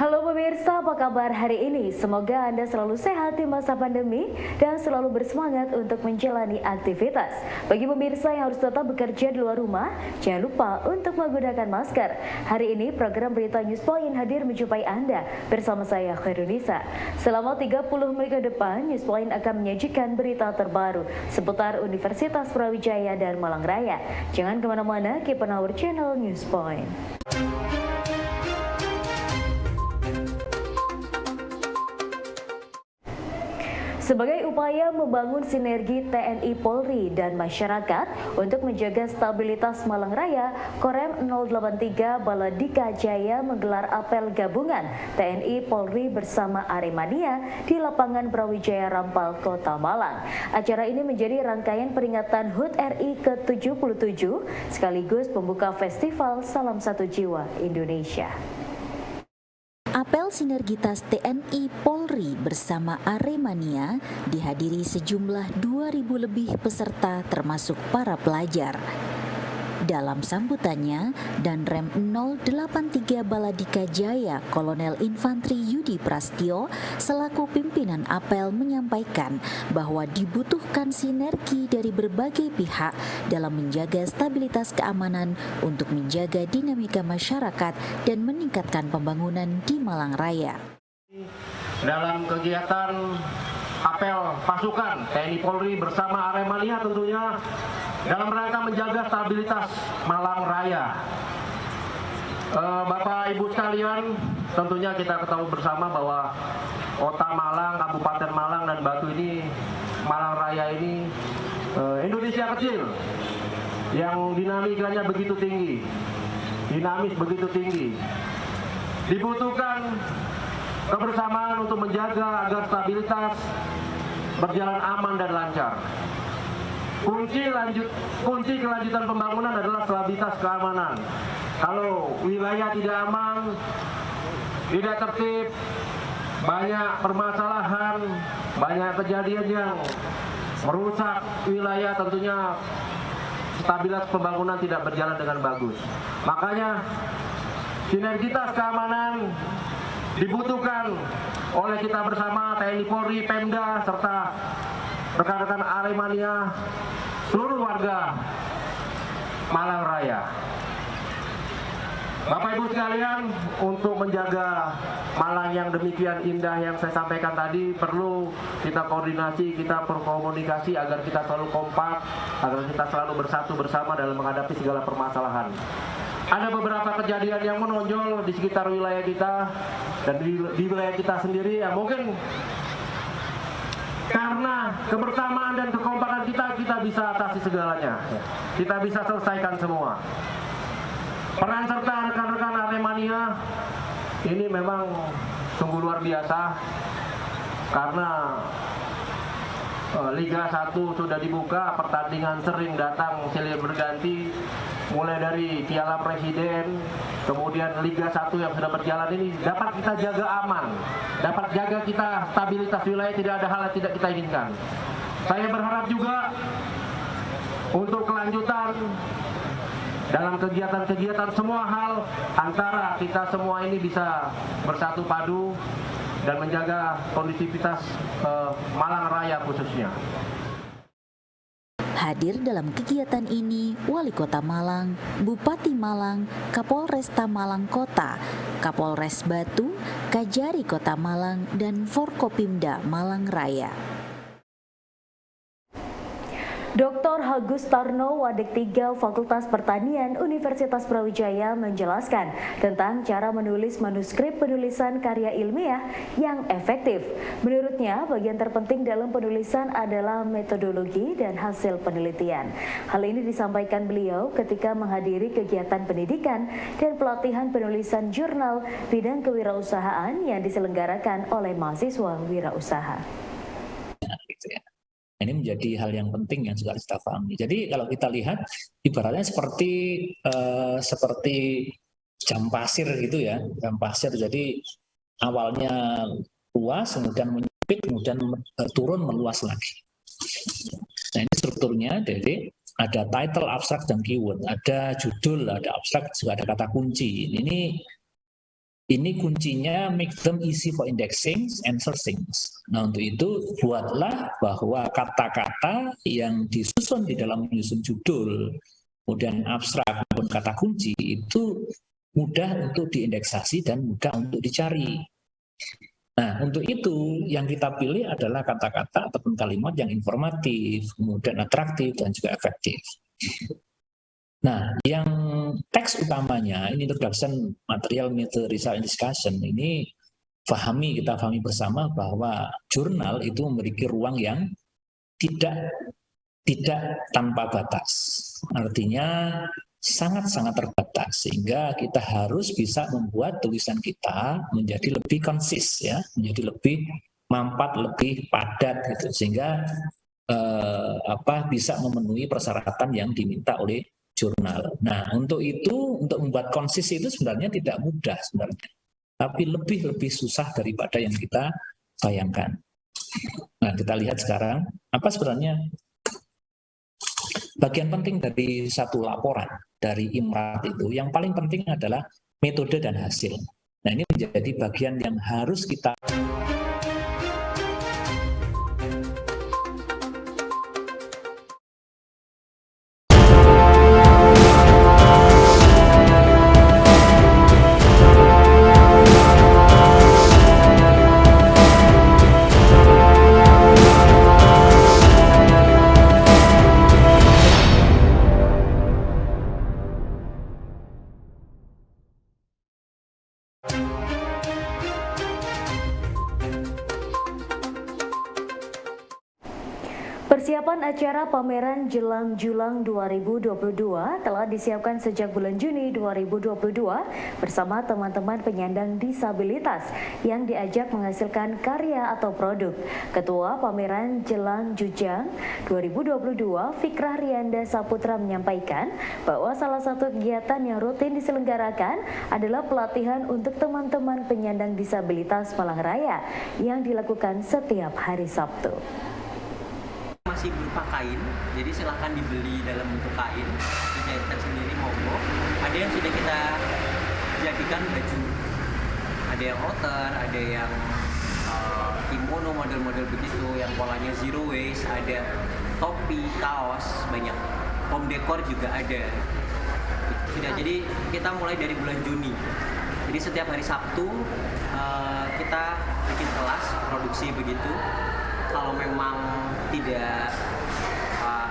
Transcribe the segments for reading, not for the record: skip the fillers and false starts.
Halo pemirsa, apa kabar hari ini? Semoga Anda selalu sehat di masa pandemi dan selalu bersemangat untuk menjalani aktivitas. Bagi pemirsa yang harus tetap bekerja di luar rumah, jangan lupa untuk menggunakan masker. Hari ini program Berita News Point hadir menjumpai Anda bersama saya Khairunisa. Selama 30 menit ke depan, News Point akan menyajikan berita terbaru seputar Universitas Brawijaya dan Malang Raya. Jangan kemana-mana, keep on our channel News Point. Sebagai upaya membangun sinergi TNI Polri dan masyarakat untuk menjaga stabilitas Malang Raya, Korem 083 Baladika Jaya menggelar apel gabungan TNI Polri bersama Aremania di lapangan Brawijaya Rampal, Kota Malang. Acara ini menjadi rangkaian peringatan HUT RI ke-77 sekaligus pembuka festival Salam Satu Jiwa Indonesia. Apel sinergitas TNI Polri bersama Aremania dihadiri sejumlah 2.000 lebih peserta termasuk para pelajar. Dalam sambutannya, Danrem 083 Baladika Jaya Kolonel Infantri Yudi Prastyo selaku pimpinan apel menyampaikan bahwa dibutuhkan sinergi dari berbagai pihak dalam menjaga stabilitas keamanan untuk menjaga dinamika masyarakat dan meningkatkan pembangunan di Malang Raya. Dalam kegiatan apel pasukan TNI Polri bersama Aremania tentunya dalam rangka menjaga stabilitas Malang Raya. Bapak Ibu sekalian, tentunya kita ketahui bersama bahwa Kota Malang, Kabupaten Malang dan Batu ini, Malang Raya ini Indonesia kecil yang dinamikanya begitu tinggi, dinamis begitu tinggi. Dibutuhkan kebersamaan untuk menjaga agar stabilitas berjalan aman dan lancar. Kunci kelanjutan pembangunan adalah stabilitas keamanan. Kalau wilayah tidak aman, tidak tertib, banyak permasalahan, banyak kejadian yang merusak wilayah, tentunya stabilitas pembangunan tidak berjalan dengan bagus. Makanya sinergitas keamanan dibutuhkan oleh kita bersama TNI Polri, Pemda, serta rekan-rekan Aremania, seluruh warga Malang Raya. Bapak Ibu sekalian, untuk menjaga Malang yang demikian indah yang saya sampaikan tadi, perlu kita koordinasi, kita berkomunikasi agar kita selalu kompak, agar kita selalu bersatu bersama dalam menghadapi segala permasalahan. Ada beberapa kejadian yang menonjol di sekitar wilayah kita dan di wilayah kita sendiri yang mungkin karena kebersamaan dan kekompakan kita bisa atasi segalanya. Kita bisa selesaikan semua. Peran serta rekan-rekan Aremania ini memang sungguh luar biasa karena Liga 1 sudah dibuka, pertandingan sering datang silih berganti, mulai dari Piala Presiden, kemudian Liga 1 yang sudah berjalan ini dapat kita jaga aman, dapat jaga kita stabilitas wilayah, tidak ada hal yang tidak kita inginkan. Saya berharap juga untuk kelanjutan dalam kegiatan-kegiatan semua hal antara kita semua ini bisa bersatu padu dan menjaga kondisivitas Malang Raya khususnya. Hadir dalam kegiatan ini Wali Kota Malang, Bupati Malang, Kapolresta Malang Kota, Kapolres Batu, Kajari Kota Malang, dan Forkopimda Malang Raya. Dr. Agus Tarno, Wadik 3 Fakultas Pertanian Universitas Brawijaya menjelaskan tentang cara menulis manuskrip penulisan karya ilmiah yang efektif. Menurutnya, bagian terpenting dalam penulisan adalah metodologi dan hasil penelitian. Hal ini disampaikan beliau ketika menghadiri kegiatan pendidikan dan pelatihan penulisan jurnal bidang kewirausahaan yang diselenggarakan oleh mahasiswa wirausaha. Ini menjadi hal yang penting yang juga harus kita pahami. Jadi kalau kita lihat ibaratnya seperti jam pasir gitu ya, jam pasir. Jadi awalnya luas, kemudian menyempit, kemudian turun meluas lagi. Nah ini strukturnya, jadi ada title, abstrak, dan keyword. Ada judul, ada abstrak, juga ada kata kunci. Ini kuncinya make them easy for indexing and searching. Nah untuk itu buatlah bahwa kata-kata yang disusun di dalam menyusun judul, kemudian abstrak maupun kata kunci itu mudah untuk diindeksasi dan mudah untuk dicari. Nah untuk itu yang kita pilih adalah kata-kata ataupun kalimat yang informatif, kemudian atraktif dan juga efektif. Nah, yang teks utamanya, ini introduction material method research and discussion, ini kita pahami bersama bahwa jurnal itu memiliki ruang yang tidak tanpa batas. Artinya sangat-sangat terbatas, sehingga kita harus bisa membuat tulisan kita menjadi lebih konsis, ya, menjadi lebih mampat, lebih padat, gitu, sehingga bisa memenuhi persyaratan yang diminta oleh jurnal. Nah, untuk membuat konsis itu sebenarnya tidak mudah sebenarnya, tapi lebih susah daripada yang kita bayangkan. Nah, kita lihat sekarang apa sebenarnya bagian penting dari satu laporan dari IMRAT itu. Yang paling penting adalah metode dan hasil. Nah, ini menjadi bagian yang harus kita Persiapan acara pameran Jelang Julang 2022 telah disiapkan sejak bulan Juni 2022 bersama teman-teman penyandang disabilitas yang diajak menghasilkan karya atau produk. Ketua Pameran Jelang Jujang 2022, Fikrah Rianda Saputra menyampaikan bahwa salah satu kegiatan yang rutin diselenggarakan adalah pelatihan untuk teman-teman penyandang disabilitas Malang Raya yang dilakukan setiap hari Sabtu. Masih berupa kain, jadi silahkan dibeli dalam bentuk kain, dicairkan sendiri monggo. Ada yang sudah kita jadikan baju, ada yang outer, ada yang kimono model-model begitu, yang polanya zero waste, ada topi, kaos, banyak. Home decor juga ada. Sudah, jadi kita mulai dari bulan Juni. Jadi setiap hari Sabtu kita bikin kelas produksi begitu. Kalau memang tidak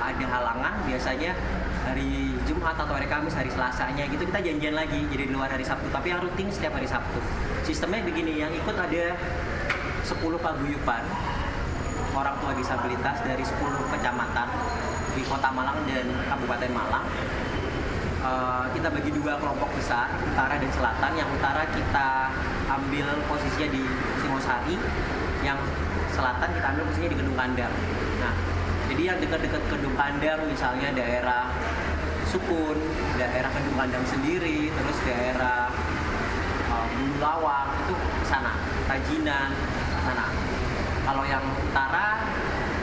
ada halangan, biasanya hari Jumat atau hari Kamis, hari Selasanya gitu kita janjian lagi, jadi di luar hari Sabtu, tapi yang rutin setiap hari Sabtu. Sistemnya begini, yang ikut ada 10 paguyuban orang tua disabilitas dari 10 kecamatan di Kota Malang dan Kabupaten Malang. Kita bagi dua kelompok besar, utara dan selatan. Yang utara kita ambil posisinya di Singosari, yang selatan kita ambil posisinya di Kedung Kandang. Nah, jadi yang dekat-dekat Kedung Kandang, misalnya daerah Sukun, daerah Kedung Kandang sendiri, terus daerah Bulu Lawang, itu ke sana, Tajinan, ke sana. Kalau yang utara,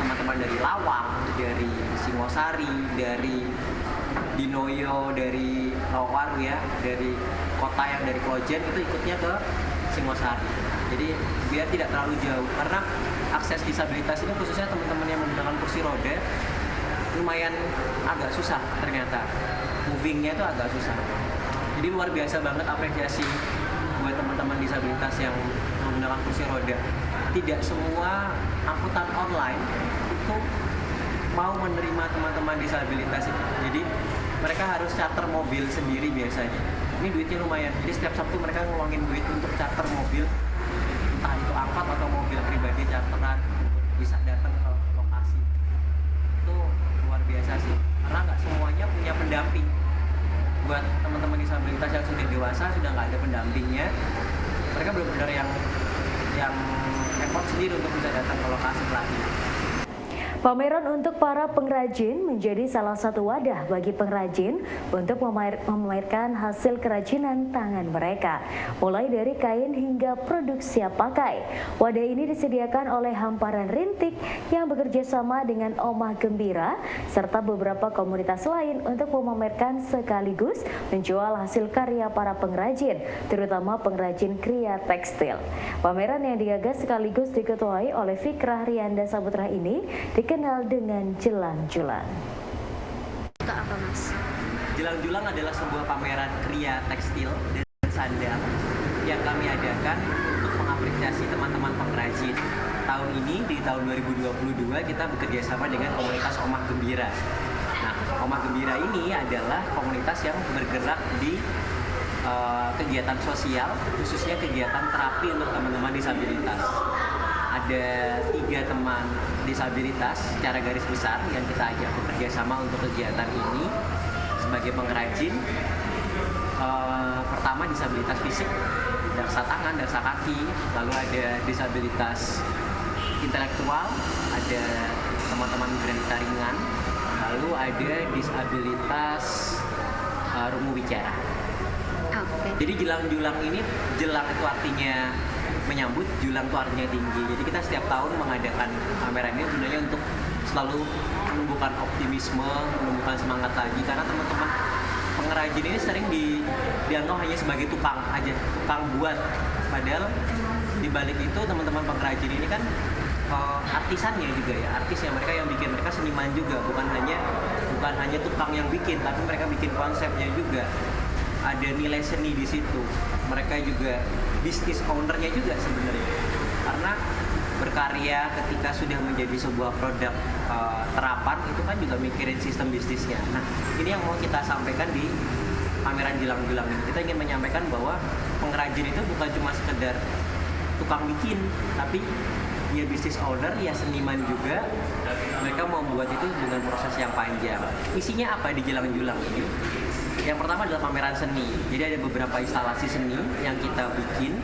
teman-teman dari Lawang, dari Singosari, dari Dinoyo, dari Rawaru ya, dari kota yang dari Klojen, itu ikutnya ke Singosari. Jadi biar tidak terlalu jauh, karena akses disabilitas ini khususnya teman-teman yang menggunakan kursi roda lumayan agak susah ternyata, movingnya itu agak susah. Jadi luar biasa banget apresiasi buat teman-teman disabilitas yang menggunakan kursi roda. Tidak semua angkutan online itu mau menerima teman-teman disabilitas itu. Jadi mereka harus charter mobil sendiri biasanya. Ini duitnya lumayan. Jadi setiap Sabtu mereka ngeluangin duit untuk charter mobil, entah itu angkot atau mobil pribadi charteran, bisa datang ke lokasi. Itu luar biasa sih, karena nggak semuanya punya pendamping. Buat teman-teman disabilitas yang sudah dewasa, sudah nggak ada pendampingnya, mereka benar-benar yang effort sendiri untuk bisa datang ke lokasi pelatihan. Pameran untuk para pengrajin menjadi salah satu wadah bagi pengrajin untuk memamerkan hasil kerajinan tangan mereka, mulai dari kain hingga produk siap pakai. Wadah ini disediakan oleh Hamparan Rintik yang bekerja sama dengan Omah Gembira serta beberapa komunitas lain untuk memamerkan sekaligus menjual hasil karya para pengrajin, terutama pengrajin kria tekstil. Pameran yang digagas sekaligus diketuai oleh Fikrah Rianda Saputra ini dikenal dengan Jelang-Julang. Itu apa, Mas? Jelang-Julang adalah sebuah pameran kria tekstil dan sandal yang kami adakan untuk mengapresiasi teman-teman pengrajin. Tahun ini, di tahun 2022, kita bekerja sama dengan komunitas Omah Gembira. Nah, Omah Gembira ini adalah komunitas yang bergerak di kegiatan sosial, khususnya kegiatan terapi untuk teman-teman disabilitas. Ada 3 teman disabilitas secara garis besar yang kita ajak bekerja sama untuk kegiatan ini sebagai pengrajin. Pertama disabilitas fisik, daksa tangan, daksa kaki, lalu ada disabilitas intelektual, ada teman-teman tunanetra ringan, lalu ada disabilitas rungu bicara. Jadi jelang-julang ini, jelang itu artinya menyambut, julang itu artinya tinggi. Jadi kita setiap tahun mengadakan pameran ini sebenarnya untuk selalu menumbuhkan optimisme, menumbuhkan semangat lagi, karena teman-teman pengrajin ini sering dianggap hanya sebagai tukang aja, tukang buat. Padahal di balik itu teman-teman pengrajin ini kan artisannya juga ya, artisnya, mereka yang bikin, mereka seniman juga, bukan hanya tukang yang bikin, tapi mereka bikin konsepnya juga. Ada nilai seni di situ. Mereka juga bisnis ownernya juga sebenarnya. Karena berkarya ketika sudah menjadi sebuah produk terapan itu kan juga mikirin sistem bisnisnya. Nah, ini yang mau kita sampaikan di pameran Jelang-Julang ini. Kita ingin menyampaikan bahwa pengrajin itu bukan cuma sekedar tukang bikin, tapi dia bisnis owner, ya seniman juga. Mereka membuat itu dengan proses yang panjang. Isinya apa di Jelang-Julang ini? Yang pertama adalah pameran seni. Jadi ada beberapa instalasi seni yang kita bikin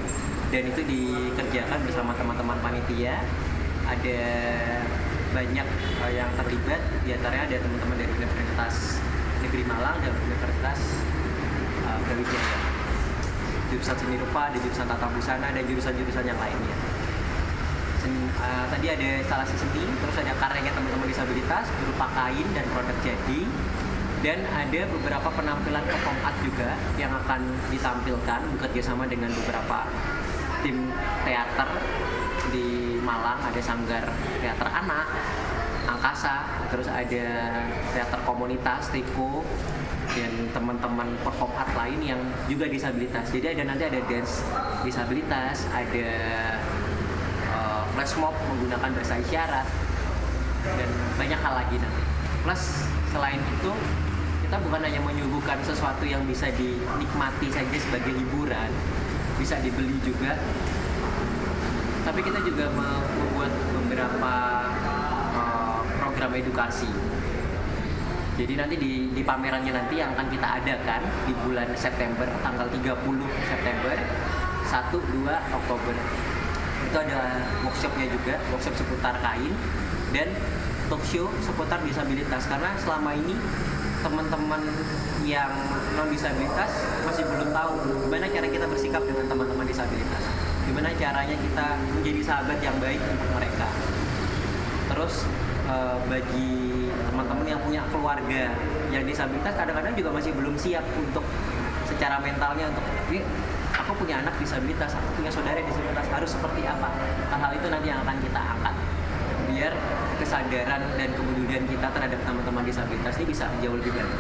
dan itu dikerjakan bersama teman-teman panitia. Ada banyak yang terlibat, di antaranya ada teman-teman dari Universitas Negeri Malang dan Universitas Brawijaya. Jurusan seni rupa, ada jurusan tata busana, dan jurusan-jurusan yang lainnya. Tadi ada instalasi seni, terus ada karyanya teman-teman disabilitas berupa kain dan produk jadi, dan ada beberapa penampilan perform art juga yang akan ditampilkan bekerja sama dengan beberapa tim teater di Malang. Ada Sanggar Teater Anak, Angkasa, terus ada teater komunitas, Tiko, dan teman-teman perform art lain yang juga disabilitas. Jadi nanti ada dance disabilitas, ada flash mob menggunakan bahasa isyarat, dan banyak hal lagi nanti. Plus selain itu, kita bukan hanya menyuguhkan sesuatu yang bisa dinikmati saja sebagai hiburan, bisa dibeli juga, tapi kita juga membuat beberapa program edukasi. Jadi nanti di pamerannya nanti yang akan kita adakan di bulan September, tanggal 30 September, 1-2 Oktober. Itu ada workshopnya juga, workshop seputar kain dan talk show seputar disabilitas. Karena selama ini teman-teman yang non disabilitas masih belum tahu gimana cara kita bersikap dengan teman-teman disabilitas, gimana caranya kita menjadi sahabat yang baik untuk mereka. Terus bagi teman-teman yang punya keluarga yang disabilitas, kadang-kadang juga masih belum siap untuk secara mentalnya untuk aku punya anak disabilitas, aku punya saudara disabilitas, harus seperti apa. Hal-hal itu nanti yang akan kita angkat biar kesadaran dan kepedulian kita terhadap teman-teman disabilitas ini bisa jauh lebih baik.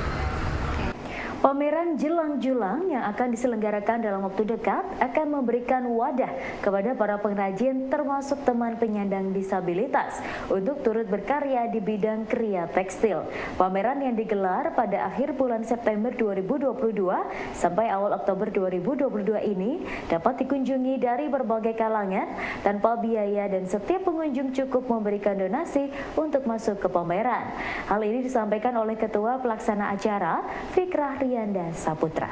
Pameran Jelang-Julang yang akan diselenggarakan dalam waktu dekat akan memberikan wadah kepada para pengrajin termasuk teman penyandang disabilitas untuk turut berkarya di bidang kria tekstil. Pameran yang digelar pada akhir bulan September 2022 sampai awal Oktober 2022 ini dapat dikunjungi dari berbagai kalangan tanpa biaya dan setiap pengunjung cukup memberikan donasi untuk masuk ke pameran. Hal ini disampaikan oleh Ketua Pelaksana Acara Fikrah Rianda Saputra.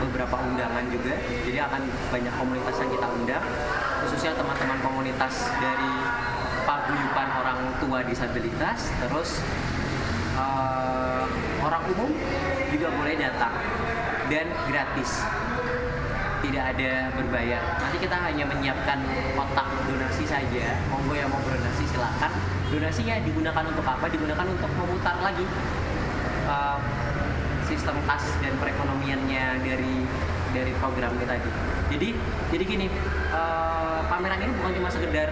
Beberapa undangan juga, jadi akan banyak komunitas yang kita undang, khususnya teman-teman komunitas dari paguyuban tua disabilitas, terus orang umum juga boleh datang dan gratis, tidak ada berbayar. Nanti kita hanya menyiapkan kotak donasi saja, monggo yang mau berdonasi silakan. Donasinya digunakan untuk apa? Digunakan untuk memutar lagi sistem kas dan perekonomiannya dari program kita tadi. Jadi gini, pameran ini bukan cuma sekedar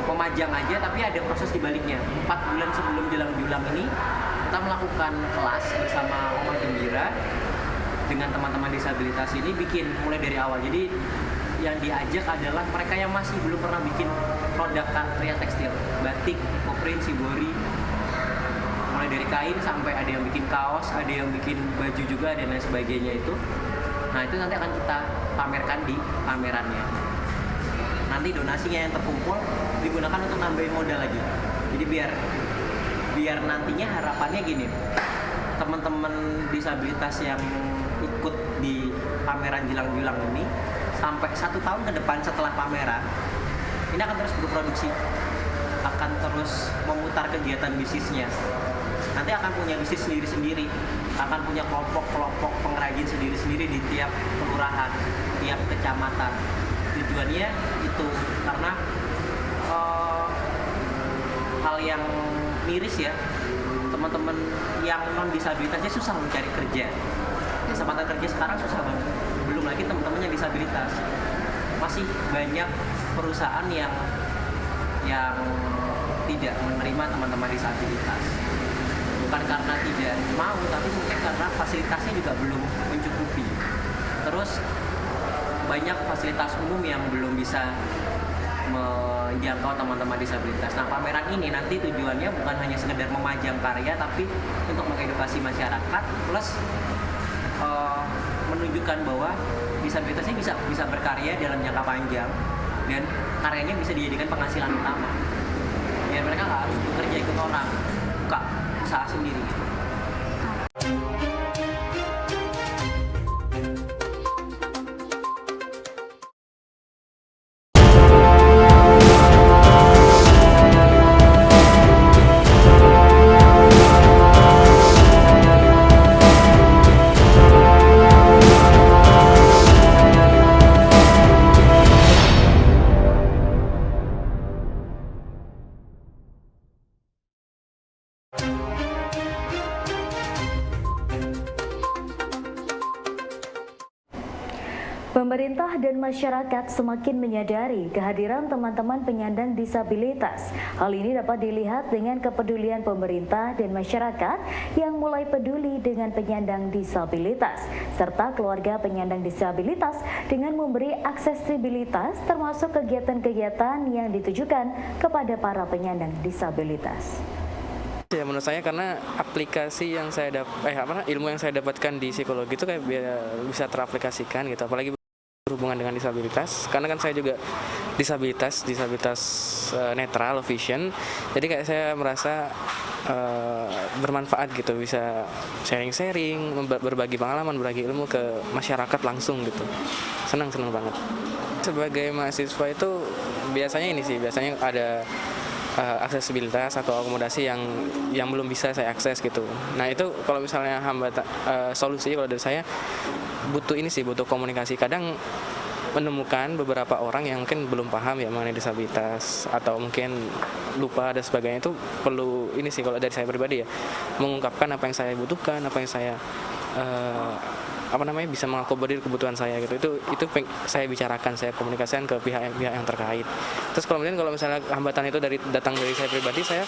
memajang aja, tapi ada proses di baliknya. 4 bulan sebelum Jelang-Julang ini kita melakukan kelas bersama Oma Gembira dengan teman-teman disabilitas ini, bikin mulai dari awal. Jadi yang diajak adalah mereka yang masih belum pernah bikin produk karya tekstil, batik, koprint, shibori, mulai dari kain sampai ada yang bikin kaos, ada yang bikin baju juga dan lain sebagainya itu. Nah itu nanti akan kita pamerkan di pamerannya. Nanti donasinya yang terkumpul digunakan untuk nambahin modal lagi. Jadi biar nantinya harapannya gini, teman-teman disabilitas yang ikut di pameran Jelang-Julang ini sampai 1 tahun ke depan setelah pameran ini akan terus berproduksi, akan terus memutar kegiatan bisnisnya. Nanti akan punya bisnis sendiri-sendiri, akan punya kelompok-kelompok pengrajin sendiri-sendiri di tiap kelurahan, tiap kecamatan. Tujuannya itu karena hal yang miris ya, teman-teman yang non disabilitasnya susah mencari kerja. Kesempatan kerja sekarang susah banget. Belum lagi teman-teman yang disabilitas. Masih banyak perusahaan yang tidak menerima teman-teman disabilitas. Bukan karena tidak mau, tapi mungkin karena fasilitasnya juga belum mencukupi. Terus banyak fasilitas umum yang belum bisa menjangkau teman-teman disabilitas. Nah, pameran ini nanti tujuannya bukan hanya sekedar memajang karya, tapi untuk mengedukasi masyarakat, plus menunjukkan bahwa disabilitasnya bisa berkarya dalam jangka panjang dan karyanya bisa dijadikan penghasilan utama. Biar mereka nggak harus bekerja ikut orang, buka usaha sendiri. Pemerintah dan masyarakat semakin menyadari kehadiran teman-teman penyandang disabilitas. Hal ini dapat dilihat dengan kepedulian pemerintah dan masyarakat yang mulai peduli dengan penyandang disabilitas, serta keluarga penyandang disabilitas dengan memberi aksesibilitas termasuk kegiatan-kegiatan yang ditujukan kepada para penyandang disabilitas. Ya menurut saya karena aplikasi yang saya ilmu yang saya dapatkan di psikologi itu kayak bisa teraplikasikan gitu, apalagi berhubungan dengan disabilitas, karena kan saya juga disabilitas netral vision, jadi kayak saya merasa bermanfaat gitu, bisa sharing-sharing, berbagi pengalaman, berbagi ilmu ke masyarakat langsung gitu. Senang banget. Sebagai mahasiswa itu biasanya ada aksesibilitas atau akomodasi yang belum bisa saya akses gitu. Nah itu kalau misalnya solusi kalau dari saya butuh komunikasi. Kadang menemukan beberapa orang yang mungkin belum paham ya mengenai disabilitas atau mungkin lupa dan sebagainya, itu perlu kalau dari saya pribadi ya, mengungkapkan apa yang saya butuhkan, apa yang saya bisa mengakomodir kebutuhan saya gitu. Itu saya bicarakan, saya komunikasikan ke pihak yang terkait. Terus kalau misalnya hambatan itu datang dari saya pribadi, saya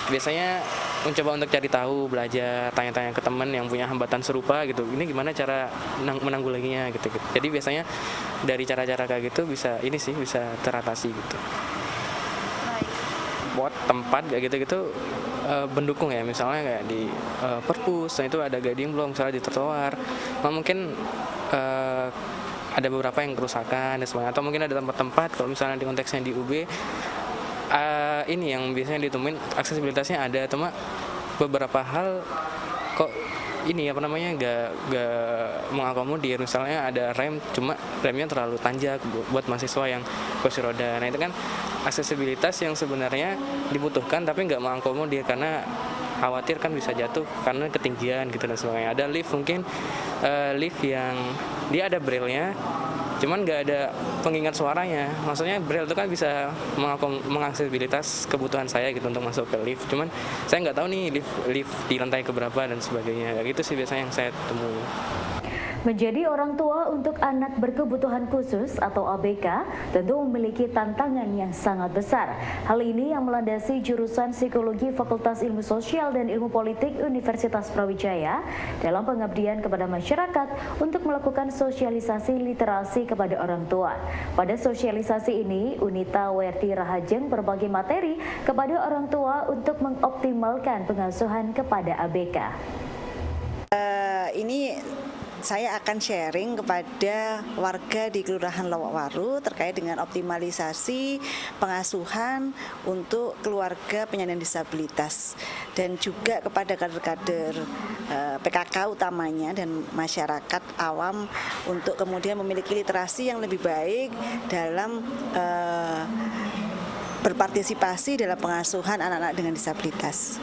biasanya mencoba untuk cari tahu, belajar, tanya-tanya ke teman yang punya hambatan serupa gitu. Ini gimana cara menanggulanginya gitu. Jadi biasanya dari cara-cara kayak gitu bisa teratasi gitu. Buat tempat kayak gitu pendukung ya, misalnya kayak di perpus, nah itu ada guiding block misalnya di trotoar. Mungkin ada beberapa yang kerusakan dan sebagainya, atau mungkin ada tempat-tempat kalau misalnya di konteksnya di UB ini yang biasanya ditemuin aksesibilitasnya ada, cuma beberapa hal kok gak mengakomodir. Misalnya ada rem, cuma remnya terlalu tanjak buat mahasiswa yang kursi roda. Nah itu kan aksesibilitas yang sebenarnya dibutuhkan tapi nggak mengakomodir karena khawatir kan bisa jatuh karena ketinggian gitu dan sebagainya. Ada lift mungkin lift yang dia ada braille-nya cuman nggak ada pengingat suaranya. Maksudnya braille itu kan bisa mengaksesibilitas kebutuhan saya gitu untuk masuk ke lift. Cuman saya nggak tahu nih lift di lantai keberapa dan sebagainya. Kayak gitu sih biasanya yang saya temui. Menjadi orang tua untuk anak berkebutuhan khusus atau ABK tentu memiliki tantangan yang sangat besar. Hal ini yang melandasi jurusan Psikologi Fakultas Ilmu Sosial dan Ilmu Politik Universitas Brawijaya dalam pengabdian kepada masyarakat untuk melakukan sosialisasi literasi kepada orang tua. Pada sosialisasi ini, Unita Werti Rahajeng berbagi materi kepada orang tua untuk mengoptimalkan pengasuhan kepada ABK. Ini saya akan sharing kepada warga di Kelurahan Lowokwaru terkait dengan optimalisasi pengasuhan untuk keluarga penyandang disabilitas dan juga kepada kader-kader PKK utamanya dan masyarakat awam untuk kemudian memiliki literasi yang lebih baik dalam berpartisipasi dalam pengasuhan anak-anak dengan disabilitas.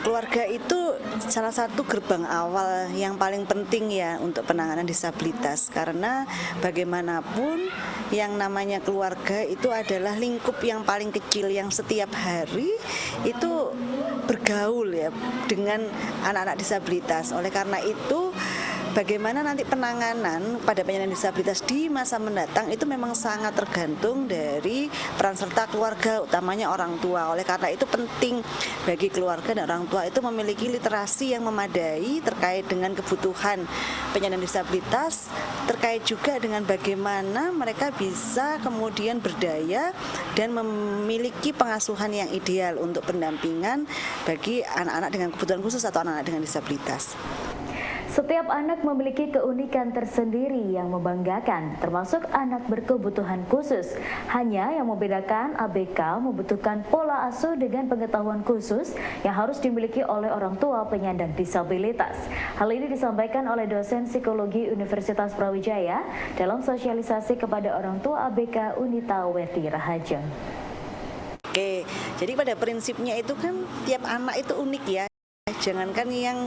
Keluarga itu salah satu gerbang awal yang paling penting ya untuk penanganan disabilitas, karena bagaimanapun yang namanya keluarga itu adalah lingkup yang paling kecil yang setiap hari itu bergaul ya dengan anak-anak disabilitas. Oleh karena itu bagaimana nanti penanganan pada penyandang disabilitas di masa mendatang itu memang sangat tergantung dari peran serta keluarga, utamanya orang tua. Oleh karena itu penting bagi keluarga dan orang tua itu memiliki literasi yang memadai terkait dengan kebutuhan penyandang disabilitas, terkait juga dengan bagaimana mereka bisa kemudian berdaya dan memiliki pengasuhan yang ideal untuk pendampingan bagi anak-anak dengan kebutuhan khusus atau anak-anak dengan disabilitas. Setiap anak memiliki keunikan tersendiri yang membanggakan, termasuk anak berkebutuhan khusus. Hanya yang membedakan ABK membutuhkan pola asuh dengan pengetahuan khusus yang harus dimiliki oleh orang tua penyandang disabilitas. Hal ini disampaikan oleh dosen psikologi Universitas Brawijaya dalam sosialisasi kepada orang tua ABK Unita Werti Rahajeng. Oke, jadi pada prinsipnya itu kan tiap anak itu unik ya. Jangankan yang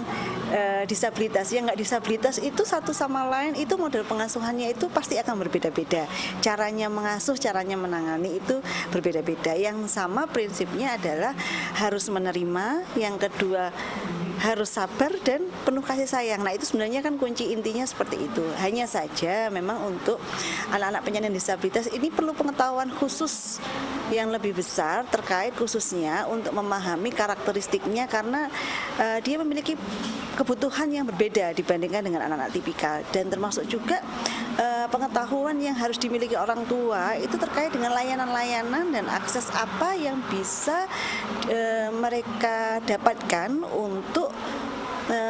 disabilitas, yang nggak disabilitas itu satu sama lain itu model pengasuhannya itu pasti akan berbeda-beda. Caranya mengasuh, caranya menangani itu berbeda-beda. Yang sama prinsipnya adalah harus menerima, yang kedua harus sabar dan penuh kasih sayang. Nah itu sebenarnya kan kunci intinya seperti itu. Hanya saja memang untuk anak-anak penyandang disabilitas ini perlu pengetahuan khusus yang lebih besar terkait khususnya untuk memahami karakteristiknya karena dia memiliki kebutuhan yang berbeda dibandingkan dengan anak-anak tipikal, dan termasuk juga pengetahuan yang harus dimiliki orang tua itu terkait dengan layanan-layanan dan akses apa yang bisa mereka dapatkan untuk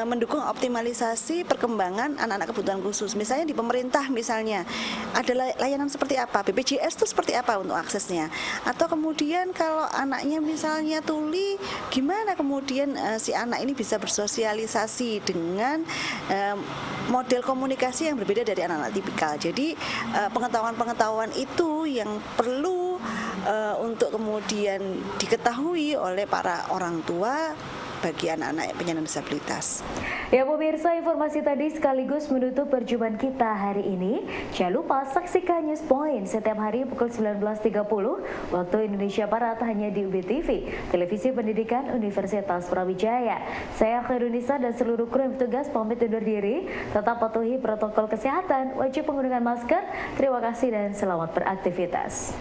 mendukung optimalisasi perkembangan anak-anak kebutuhan khusus. Misalnya di pemerintah misalnya ada layanan seperti apa, BPJS itu seperti apa untuk aksesnya, atau kemudian kalau anaknya misalnya tuli, gimana kemudian si anak ini bisa bersosialisasi dengan model komunikasi yang berbeda dari anak-anak tipikal. Jadi pengetahuan-pengetahuan itu yang perlu untuk kemudian diketahui oleh para orang tua bagi anak-anak penyandang disabilitas. Ya pemirsa, informasi tadi sekaligus menutup perjumpaan kita hari ini. Jangan lupa saksikan News Point setiap hari pukul 19.30 waktu Indonesia Barat hanya di UBTV, Televisi Pendidikan Universitas Brawijaya. Saya Khairunisa dan seluruh kru yang bertugas pamit undur diri. Tetap patuhi protokol kesehatan, wajib penggunaan masker. Terima kasih dan selamat beraktivitas.